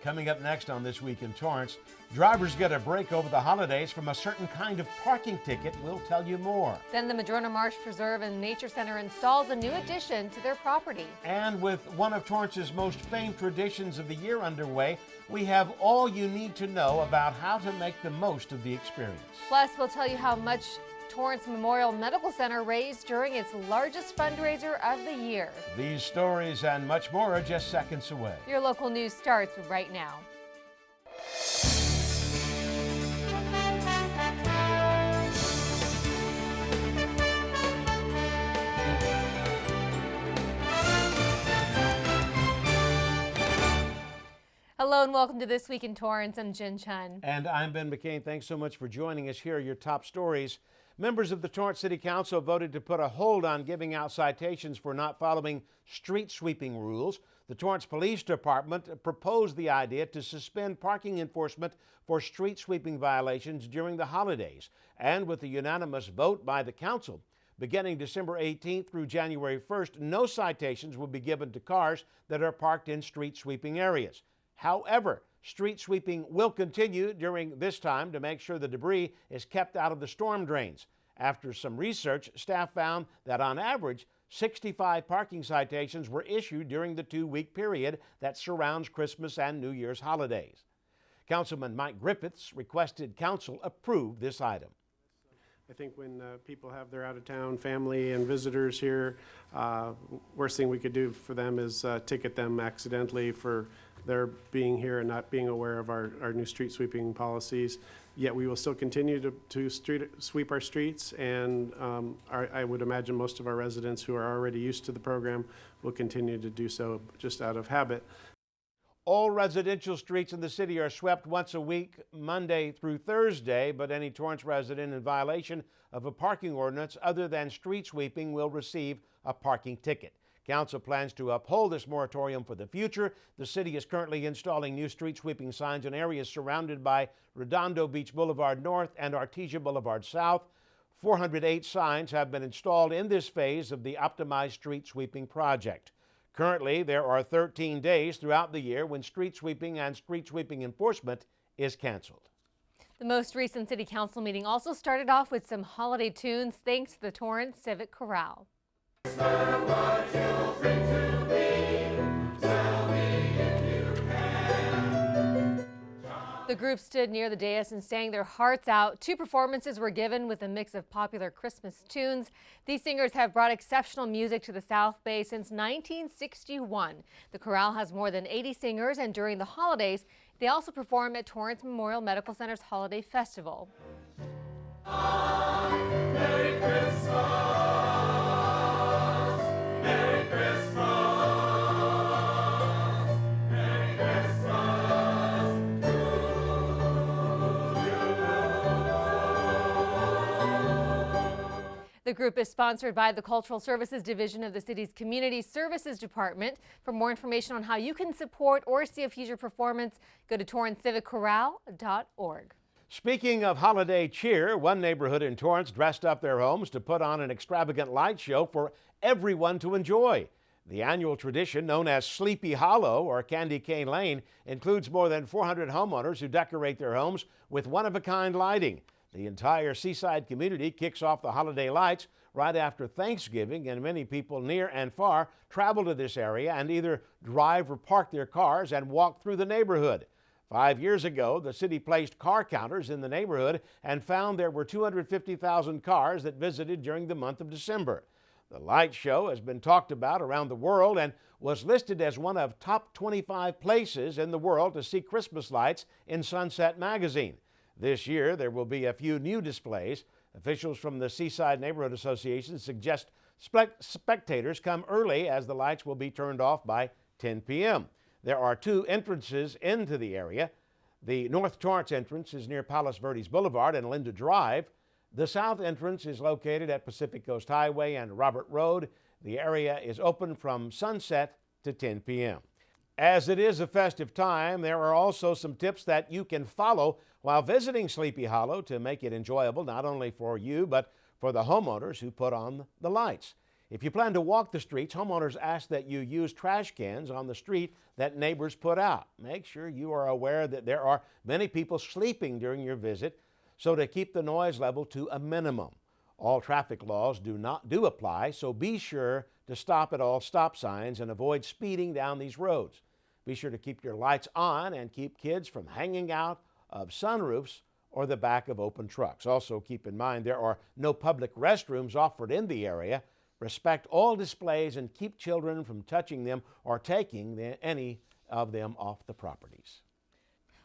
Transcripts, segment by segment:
Coming up next on This Week in Torrance, drivers get a break over the holidays from a certain kind of parking ticket. We'll tell you more. Then the Madrona Marsh Preserve and Nature Center installs a new addition to their property. And with one of Torrance's most famed traditions of the year underway, we have all you need to know about how to make the most of the experience. Plus, we'll tell you how much Torrance Memorial Medical Center raised during its largest fundraiser of the year. These stories and much more are just seconds away. Your local news starts right now. Hello and welcome to This Week in Torrance. I'm Jin Chun. And I'm Ben McCain. Thanks so much for joining us. Here are your top stories. Members of the Torrance City Council voted to put a hold on giving out citations for not following street sweeping rules. The Torrance Police Department proposed the idea to suspend parking enforcement for street sweeping violations during the holidays. And with a unanimous vote by the council, beginning December 18th through January 1st, no citations will be given to cars that are parked in street sweeping areas. However, street sweeping will continue during this time to make sure the debris is kept out of the storm drains. After some research, staff found that on average, 65 parking citations were issued during the 2-week period that surrounds Christmas and New Year's holidays. Councilman Mike Griffiths requested council approve this item. I think when people have their out-of-town family and visitors here, worst thing we could do for them is ticket them accidentally for their being here and not being aware of our new street sweeping policies. Yet we will still continue to sweep our streets, and I would imagine most of our residents who are already used to the program will continue to do so just out of habit. All residential streets in the city are swept once a week, Monday through Thursday, but any Torrance resident in violation of a parking ordinance other than street sweeping will receive a parking ticket. Council plans to uphold this moratorium for the future. The city is currently installing new street sweeping signs in areas surrounded by Redondo Beach Boulevard North and Artesia Boulevard South. 408 signs have been installed in this phase of the optimized street sweeping project. Currently, there are 13 days throughout the year when street sweeping and street sweeping enforcement is canceled. The most recent City Council meeting also started off with some holiday tunes thanks to the Torrance Civic Chorale. The group stood near the dais and sang their hearts out. 2 performances were given with a mix of popular Christmas tunes. These singers have brought exceptional music to the South Bay since 1961. The chorale has more than 80 singers, and during the holidays, they also perform at Torrance Memorial Medical Center's Holiday Festival. Merry Christmas! Merry Christmas! Merry Christmas to you. The group is sponsored by the Cultural Services Division of the city's Community Services Department. For more information on how you can support or see a future performance, go to torrancecivicchorale.org. Speaking of holiday cheer, one neighborhood in Torrance dressed up their homes to put on an extravagant light show for everyone to enjoy. The annual tradition, known as Sleepy Hollow or Candy Cane Lane, includes more than 400 homeowners who decorate their homes with one-of-a-kind lighting. The entire seaside community kicks off the holiday lights right after Thanksgiving, and many people near and far travel to this area and either drive or park their cars and walk through the neighborhood. 5 years ago, the city placed car counters in the neighborhood and found there were 250,000 cars that visited during the month of December. The light show has been talked about around the world and was listed as one of top 25 places in the world to see Christmas lights in Sunset magazine. This year, there will be a few new displays. Officials from the Seaside Neighborhood Association suggest spectators come early as the lights will be turned off by 10 p.m. There are 2 entrances into the area. The North Torrance entrance is near Palos Verdes Boulevard and Linda Drive. The south entrance is located at Pacific Coast Highway and Robert Road. The area is open from sunset to 10 p.m. As it is a festive time, there are also some tips that you can follow while visiting Sleepy Hollow to make it enjoyable not only for you but for the homeowners who put on the lights. If you plan to walk the streets, homeowners ask that you use trash cans on the street that neighbors put out. Make sure you are aware that there are many people sleeping during your visit, so to keep the noise level to a minimum. All traffic laws do apply, so be sure to stop at all stop signs and avoid speeding down these roads. Be sure to keep your lights on and keep kids from hanging out of sunroofs or the back of open trucks. Also keep in mind there are no public restrooms offered in the area. Respect all displays and keep children from touching them or taking any of them off the properties.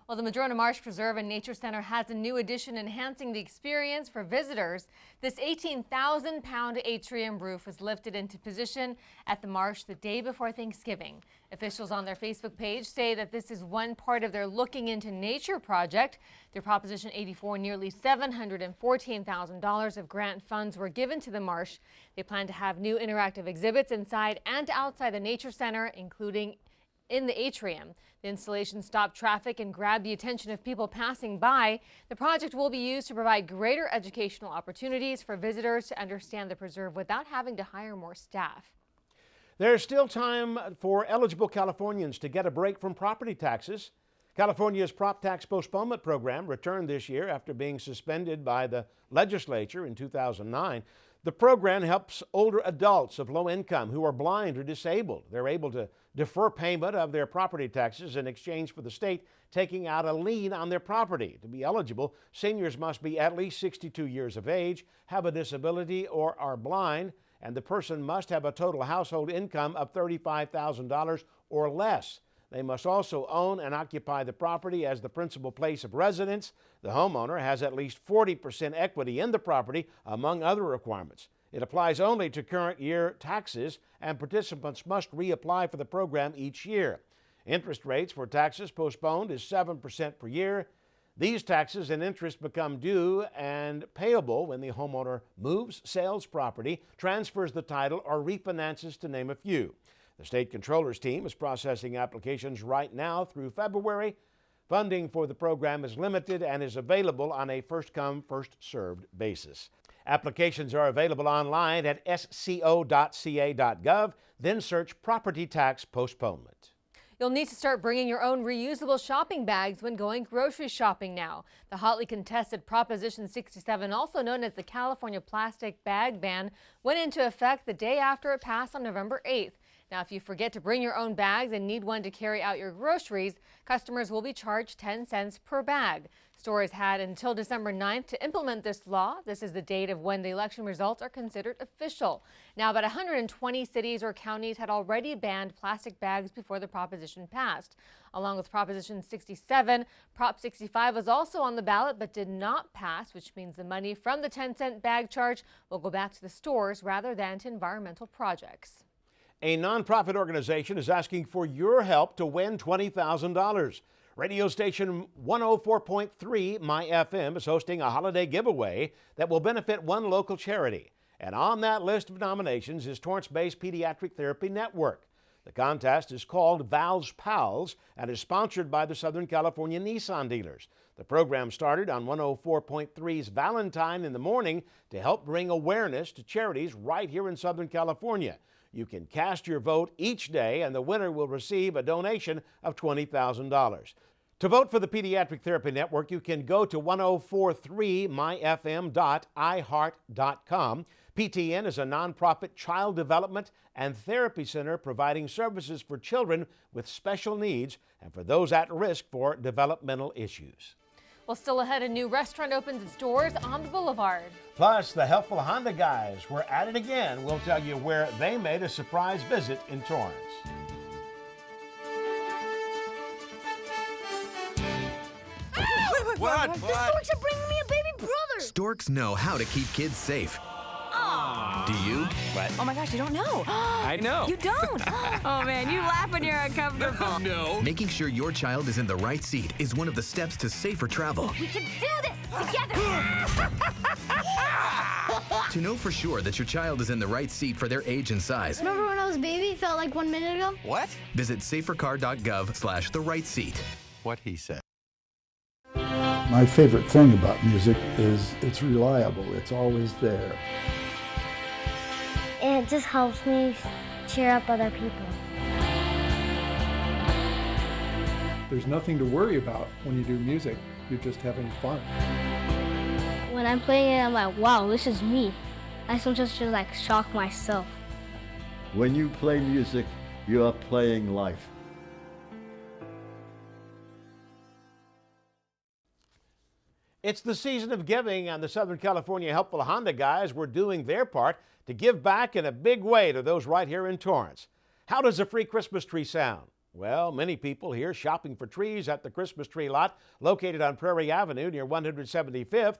Well, the Madrona Marsh Preserve and Nature Center has a new addition enhancing the experience for visitors. This 18,000-pound atrium roof was lifted into position at the marsh the day before Thanksgiving. Officials on their Facebook page say that this is one part of their Looking Into Nature project. Through Proposition 84, nearly $714,000 of grant funds were given to the marsh. They plan to have new interactive exhibits inside and outside the Nature Center, including in the atrium. The installation stopped traffic and grabbed the attention of people passing by. The project will be used to provide greater educational opportunities for visitors to understand the preserve without having to hire more staff. There's still time for eligible Californians to get a break from property taxes. California's prop tax postponement program returned this year after being suspended by the legislature in 2009. The program helps older adults of low income who are blind or disabled. They're able to defer payment of their property taxes in exchange for the state taking out a lien on their property. To be eligible, seniors must be at least 62 years of age, have a disability, or are blind, and the person must have a total household income of $35,000 or less. They must also own and occupy the property as the principal place of residence. The homeowner has at least 40% equity in the property, among other requirements. It applies only to current year taxes, and participants must reapply for the program each year. Interest rates for taxes postponed is 7% per year. These taxes and interest become due and payable when the homeowner moves, sells property, transfers the title, or refinances, to name a few. The state controller's team is processing applications right now through February. Funding for the program is limited and is available on a first-come, first-served basis. Applications are available online at sco.ca.gov, then search Property Tax Postponement. You'll need to start bringing your own reusable shopping bags when going grocery shopping now. The hotly contested Proposition 67, also known as the California Plastic Bag Ban, went into effect the day after it passed on November 8th. Now, if you forget to bring your own bags and need one to carry out your groceries, customers will be charged 10 cents per bag. Stores had until December 9th to implement this law. This is the date of when the election results are considered official. Now, about 120 cities or counties had already banned plastic bags before the proposition passed. Along with Proposition 67, Prop 65 was also on the ballot but did not pass, which means the money from the 10-cent bag charge will go back to the stores rather than to environmental projects. A nonprofit organization is asking for your help to win $20,000. Radio station 104.3 My FM is hosting a holiday giveaway that will benefit one local charity. And on that list of nominations is Torrance-based Pediatric Therapy Network. The contest is called Val's Pals and is sponsored by the Southern California Nissan dealers. The program started on 104.3's Valentine in the morning to help bring awareness to charities right here in Southern California. You can cast your vote each day, and the winner will receive a donation of $20,000. To vote for the Pediatric Therapy Network, you can go to 1043myfm.iheart.com. PTN is a nonprofit child development and therapy center providing services for children with special needs and for those at risk for developmental issues. Well, still ahead, a new restaurant opens its doors on the boulevard. Plus, the helpful Honda guys were at it again. We'll tell you where they made a surprise visit in Torrance. What? The storks are bringing me a baby brother! Storks know how to keep kids safe. Do you? What? Oh my gosh, you don't know. I know. You don't? Oh man, you laugh when you're uncomfortable. No. Making sure your child is in the right seat is one of the steps to safer travel. We can do this together! To know for sure that your child is in the right seat for their age and size, Remember when I was a baby? It felt like 1 minute ago? What? visit safercar.gov/the-right-seat. What he said. My favorite thing about music is it's reliable. It's always there. and it just helps me cheer up other people. There's nothing to worry about when you do music. You're just having fun. When I'm playing it, I'm like, wow, this is me. I sometimes just like shock myself. When you play music, you are playing life. It's the season of giving, and the Southern California Helpful Honda guys were doing their part to give back in a big way to those right here in Torrance. How does a free Christmas tree sound? Well, many people here shopping for trees at the Christmas tree lot located on Prairie Avenue near 175th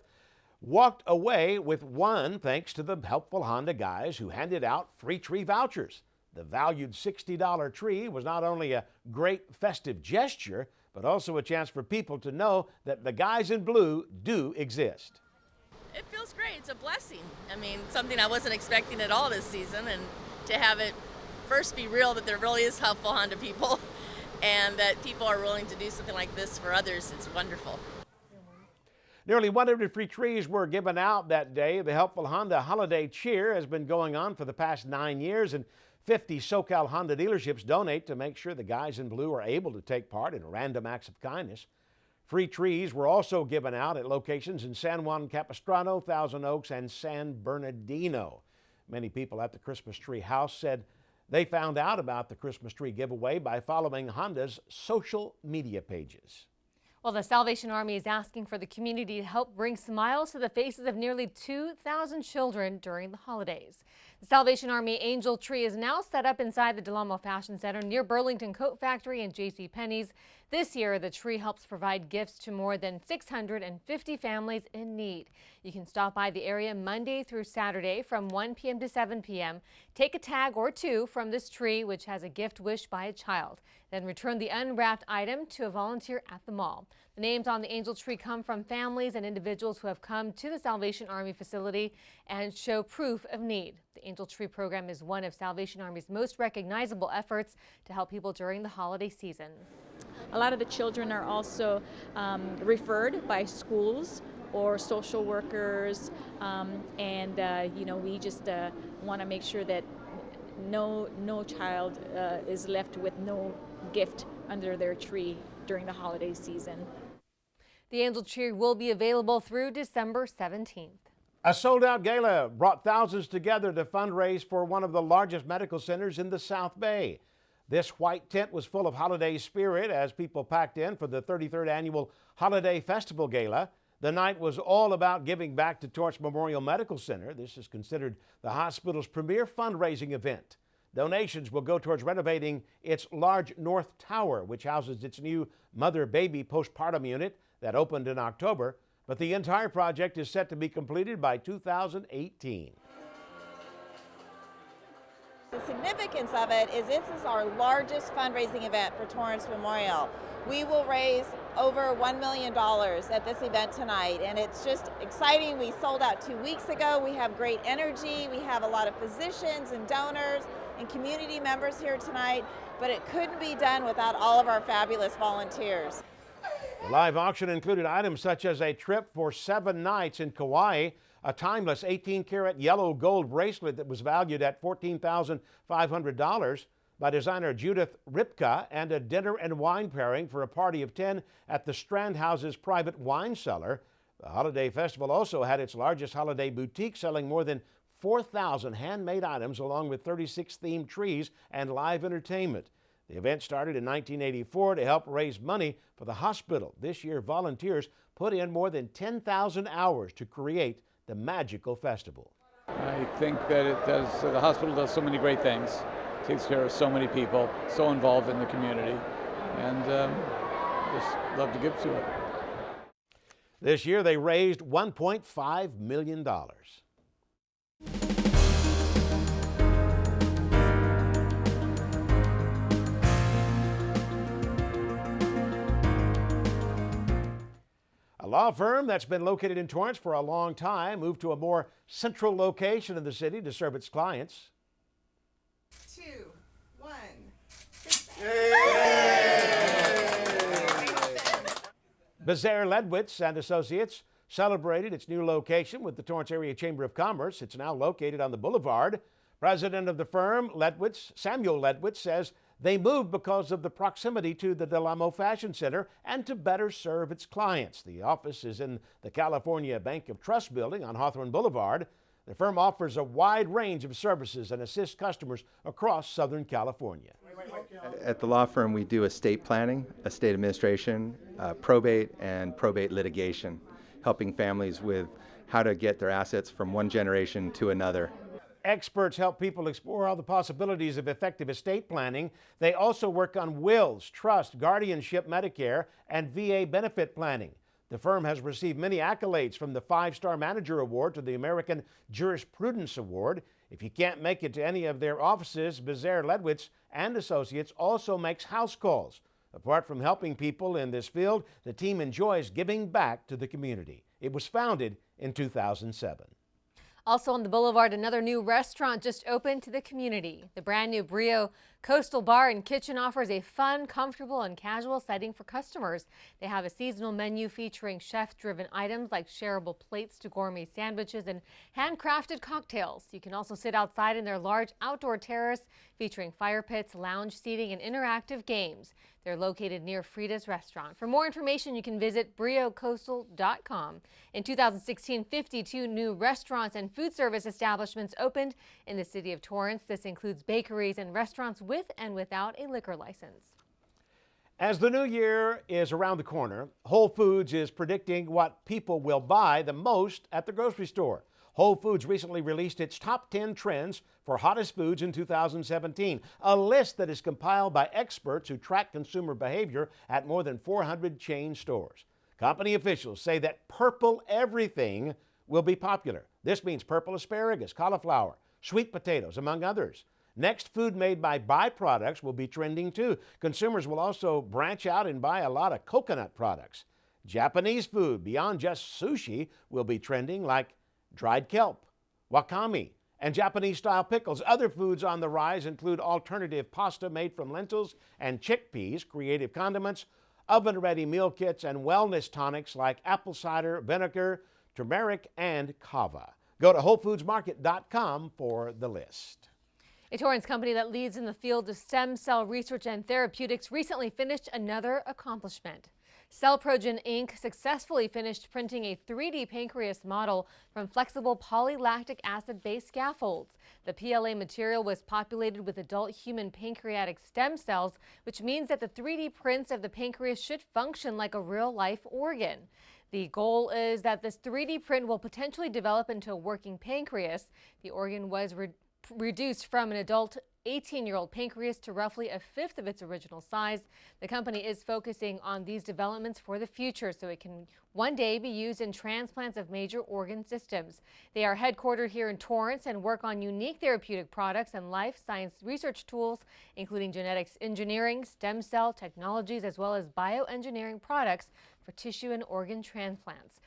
walked away with one thanks to the Helpful Honda guys who handed out free tree vouchers. The valued $60 tree was not only a great festive gesture, but also a chance for people to know that the guys in blue do exist. It feels great. It's a blessing. I mean, something I wasn't expecting at all this season, and to have it first be real that there really is helpful Honda people and that people are willing to do something like this for others, it's wonderful. Nearly 100 free trees were given out that day. The Helpful Honda Holiday Cheer has been going on for the past 9 years, and 50 SoCal Honda dealerships donate to make sure the guys in blue are able to take part in random acts of kindness. Free trees were also given out at locations in San Juan Capistrano, Thousand Oaks, and San Bernardino. Many people at the Christmas Tree House said they found out about the Christmas tree giveaway by following Honda's social media pages. Well, the Salvation Army is asking for the community to help bring smiles to the faces of nearly 2,000 children during the holidays. The Salvation Army Angel Tree is now set up inside the Del Amo Fashion Center near Burlington Coat Factory and JCPenney's. This year, the tree helps provide gifts to more than 650 families in need. You can stop by the area Monday through Saturday from 1 p.m. to 7 p.m. Take a tag or two from this tree, which has a gift wished by a child. Then return the unwrapped item to a volunteer at the mall. The names on the Angel Tree come from families and individuals who have come to the Salvation Army facility and show proof of need. The Angel Tree program is one of Salvation Army's most recognizable efforts to help people during the holiday season. A lot of the children are also referred by schools or social workers, we just want to make sure that no child is left with no gift under their tree during the holiday season. The Angel Tree will be available through December 17th. A sold-out gala brought thousands together to fundraise for one of the largest medical centers in the South Bay. This white tent was full of holiday spirit as people packed in for the 33rd Annual Holiday Festival Gala. The night was all about giving back to Torrance Memorial Medical Center. This is considered the hospital's premier fundraising event. Donations will go towards renovating its large North Tower, which houses its new mother-baby postpartum unit that opened in October. But the entire project is set to be completed by 2018. The significance of it is this is our largest fundraising event for Torrance Memorial. We will raise over $1 million at this event tonight, and it's just exciting. We sold out 2 weeks ago. We have great energy. We have a lot of physicians and donors and community members here tonight, but it couldn't be done without all of our fabulous volunteers. The live auction included items such as a trip for 7 nights in Kauai, a timeless 18-karat yellow gold bracelet that was valued at $14,500 by designer Judith Ripka, and a dinner and wine pairing for a party of 10 at the Strand House's private wine cellar. The Holiday Festival also had its largest holiday boutique, selling more than 4,000 handmade items along with 36 themed trees and live entertainment. The event started in 1984 to help raise money for the hospital. This year, volunteers put in more than 10,000 hours to create the magical festival. I think that the hospital does so many great things, takes care of so many people, so involved in the community, and just love to give to it. This year, they raised $1.5 million. A law firm that's been located in Torrance for a long time moved to a more central location in the city to serve its clients. 2, 1. Bazaar Ledwitz and Associates celebrated its new location with the Torrance Area Chamber of Commerce. It's now located on the boulevard. President of the firm, Samuel Ledwitz, says they moved because of the proximity to the Del Amo Fashion Center and to better serve its clients. The office is in the California Bank of Trust building on Hawthorne Boulevard. The firm offers a wide range of services and assists customers across Southern California. At the law firm, we do estate planning, estate administration, probate, and probate litigation, helping families with how to get their assets from one generation to another. Experts help people explore all the possibilities of effective estate planning. They also work on wills, trust, guardianship, Medicare, and VA benefit planning. The firm has received many accolades, from the 5-Star Manager Award to the American Jurisprudence Award. If you can't make it to any of their offices, Bezaire Ledwitz and Associates also makes house calls. Apart from helping people in this field, the team enjoys giving back to the community. It was founded in 2007. Also on the boulevard, another new restaurant just opened to the community. The brand new Brio Coastal Bar and Kitchen offers a fun, comfortable, and casual setting for customers. They have a seasonal menu featuring chef-driven items like shareable plates to gourmet sandwiches and handcrafted cocktails. You can also sit outside in their large outdoor terrace featuring fire pits, lounge seating, and interactive games. They're located near Frida's restaurant. For more information, you can visit briocoastal.com. In 2016, 52 new restaurants and food service establishments opened in the city of Torrance. This includes bakeries and restaurants with and without a liquor license. As the new year is around the corner, Whole Foods is predicting what people will buy the most at the grocery store. Whole Foods recently released its top 10 trends for hottest foods in 2017, a list that is compiled by experts who track consumer behavior at more than 400 chain stores. Company officials say that purple everything will be popular. This means purple asparagus, cauliflower, sweet potatoes, among others. Next, food made by byproducts will be trending too. Consumers will also branch out and buy a lot of coconut products. Japanese food beyond just sushi will be trending, like dried kelp, wakame, and Japanese-style pickles. Other foods on the rise include alternative pasta made from lentils and chickpeas, creative condiments, oven-ready meal kits, and wellness tonics like apple cider vinegar, turmeric, and kava. Go to WholeFoodsMarket.com for the list. A Torrance company that leads in the field of stem cell research and therapeutics recently finished another accomplishment. CellProgen Inc. successfully finished printing a 3D pancreas model from flexible polylactic acid-based scaffolds. The PLA material was populated with adult human pancreatic stem cells, which means that the 3D prints of the pancreas should function like a real-life organ. The goal is that this 3D print will potentially develop into a working pancreas. The organ was reduced from an adult 18-year-old pancreas to roughly a fifth of its original size. The company is focusing on these developments for the future so it can one day be used in transplants of major organ systems. They are headquartered here in Torrance and work on unique therapeutic products and life science research tools, including genetics engineering, stem cell technologies, as well as bioengineering products for tissue and organ transplants.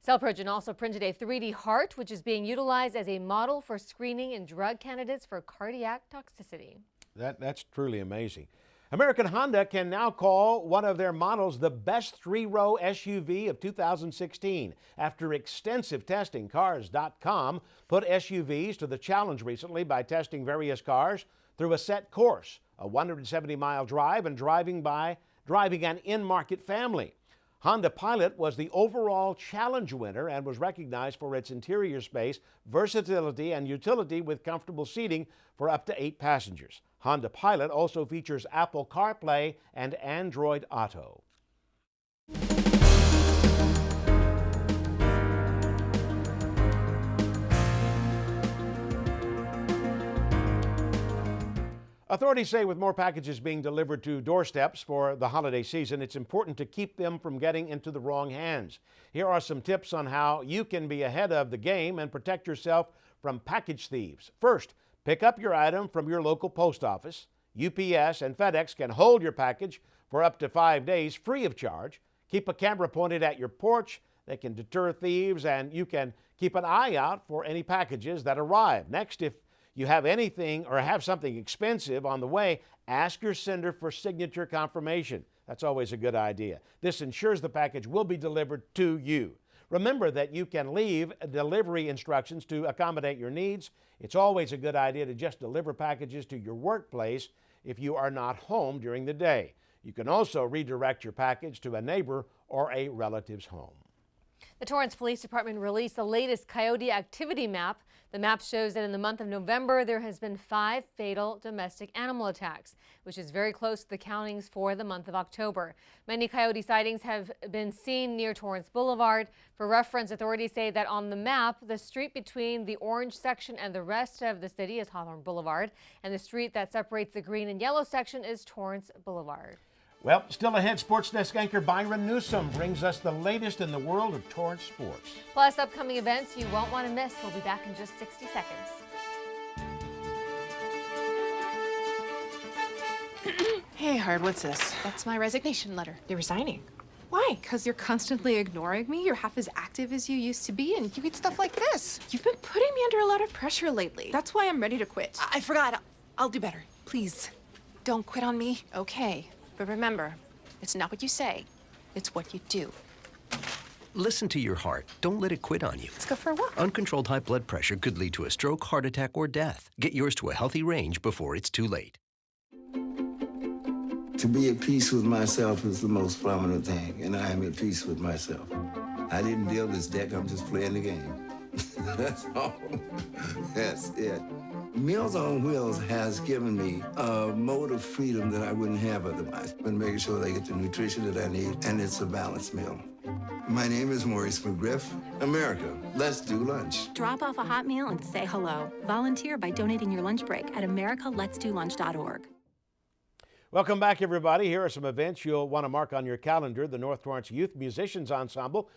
CellProgen also printed a 3D heart, which is being utilized as a model for screening and drug candidates for cardiac toxicity. That's truly amazing. American Honda can now call one of their models the best 3-row SUV of 2016. After extensive testing, Cars.com put SUVs to the challenge recently by testing various cars through a set course, a 170-mile drive, and driving an in-market family. Honda Pilot was the overall challenge winner and was recognized for its interior space, versatility, and utility with comfortable seating for up to 8 passengers. Honda Pilot also features Apple CarPlay and Android Auto. Authorities say with more packages being delivered to doorsteps for the holiday season, it's important to keep them from getting into the wrong hands. Here are some tips on how you can be ahead of the game and protect yourself from package thieves. First, pick up your item from your local post office. UPS and FedEx can hold your package for up to 5 days free of charge. Keep a camera pointed at your porch. They can deter thieves, and you can keep an eye out for any packages that arrive. Next, if you have anything or have something expensive on the way, ask your sender for signature confirmation. That's always a good idea. This ensures the package will be delivered to you. Remember that you can leave delivery instructions to accommodate your needs. It's always a good idea to just deliver packages to your workplace if you are not home during the day. You can also redirect your package to a neighbor or a relative's home. The Torrance Police Department released the latest coyote activity map. The map shows that in the month of November, there has been 5 fatal domestic animal attacks, which is very close to the countings for the month of October. Many coyote sightings have been seen near Torrance Boulevard. For reference, authorities say that on the map, the street between the orange section and the rest of the city is Hawthorne Boulevard, and the street that separates the green and yellow section is Torrance Boulevard. Well, still ahead, Sports Desk anchor Byron Newsome brings us the latest in the world of Torrance sports. Plus, upcoming events you won't want to miss. We'll be back in just 60 seconds. Hey, Hard, what's this? That's my resignation letter. You're resigning? Why? Because you're constantly ignoring me. You're half as active as you used to be, and you get stuff like this. You've been putting me under a lot of pressure lately. That's why I'm ready to quit. I forgot. I'll do better. Please, don't quit on me. Okay. But remember, it's not what you say, it's what you do. Listen to your heart. Don't let it quit on you. Let's go for a walk. Uncontrolled high blood pressure could lead to a stroke, heart attack, or death. Get yours to a healthy range before it's too late. To be at peace with myself is the most prominent thing, and I am at peace with myself. I didn't deal this deck, I'm just playing the game. That's all. That's it. Meals on Wheels has given me a mode of freedom that I wouldn't have otherwise. Been making sure they get the nutrition that I need, and it's a balanced meal. My name is Maurice McGriff. America, let's do lunch. Drop off a hot meal and say hello. Volunteer by donating your lunch break at americaletsdolunch.org. Welcome back, everybody. Here are some events you'll want to mark on your calendar. The North Torrance Youth Musicians Ensemble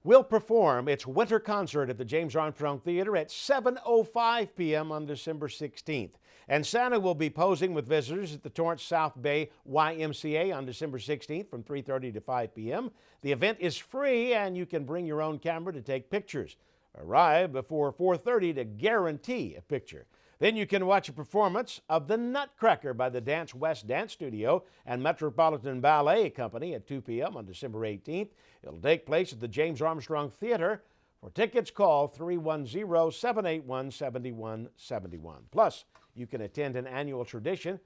will perform its winter concert at the James Armstrong Theater at 7:05 p.m. on December 16th. And Santa will be posing with visitors at the Torrance South Bay YMCA on December 16th from 3:30 to 5 p.m. The event is free, and you can bring your own camera to take pictures. Arrive before 4:30 to guarantee a picture. Then you can watch a performance of The Nutcracker by the Dance West Dance Studio and Metropolitan Ballet Company at 2 p.m. on December 18th. It'll take place at the James Armstrong Theater. For tickets, call 310-781-7171. Plus, you can attend an annual tradition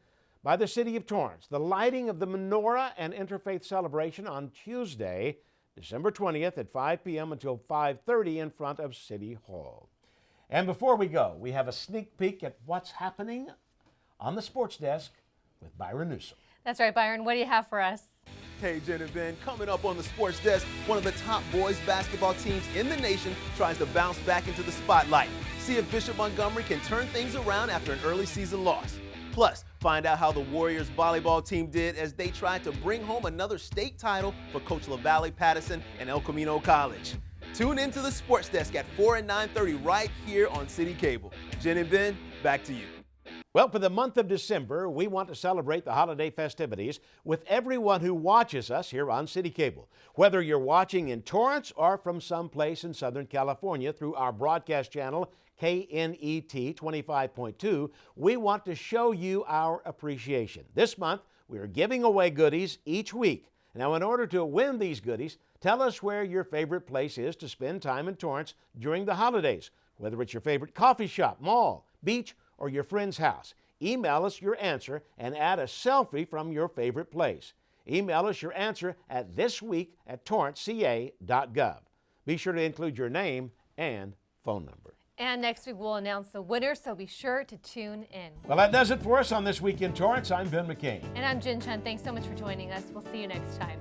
by the City of Torrance, the lighting of the menorah and interfaith celebration on Tuesday, December 20th at 5 p.m. until 5:30 in front of City Hall. And before we go, we have a sneak peek at what's happening on the sports desk with Byron Newsome. That's right, Byron. What do you have for us? Hey, Jen and Ben, coming up on the sports desk, one of the top boys basketball teams in the nation tries to bounce back into the spotlight. See if Bishop Montgomery can turn things around after an early season loss. Plus, find out how the Warriors volleyball team did as they tried to bring home another state title for Coach LaValle Patterson and El Camino College. Tune into the sports desk at 4 and 9:30 right here on City Cable. Jen and Ben, back to you. Well, for the month of December, we want to celebrate the holiday festivities with everyone who watches us here on City Cable. Whether you're watching in Torrance or from someplace in Southern California through our broadcast channel, KNET 25.2, we want to show you our appreciation. This month, we are giving away goodies each week. Now, in order to win these goodies, tell us where your favorite place is to spend time in Torrance during the holidays, whether it's your favorite coffee shop, mall, beach, or your friend's house. Email us your answer and add a selfie from your favorite place. Email us your answer at thisweek@torranceca.gov. Be sure to include your name and phone number. And next week we'll announce the winner, so be sure to tune in. Well, that does it for us on This Week in Torrance. I'm Ben McCain. And I'm Jin Chun. Thanks so much for joining us. We'll see you next time.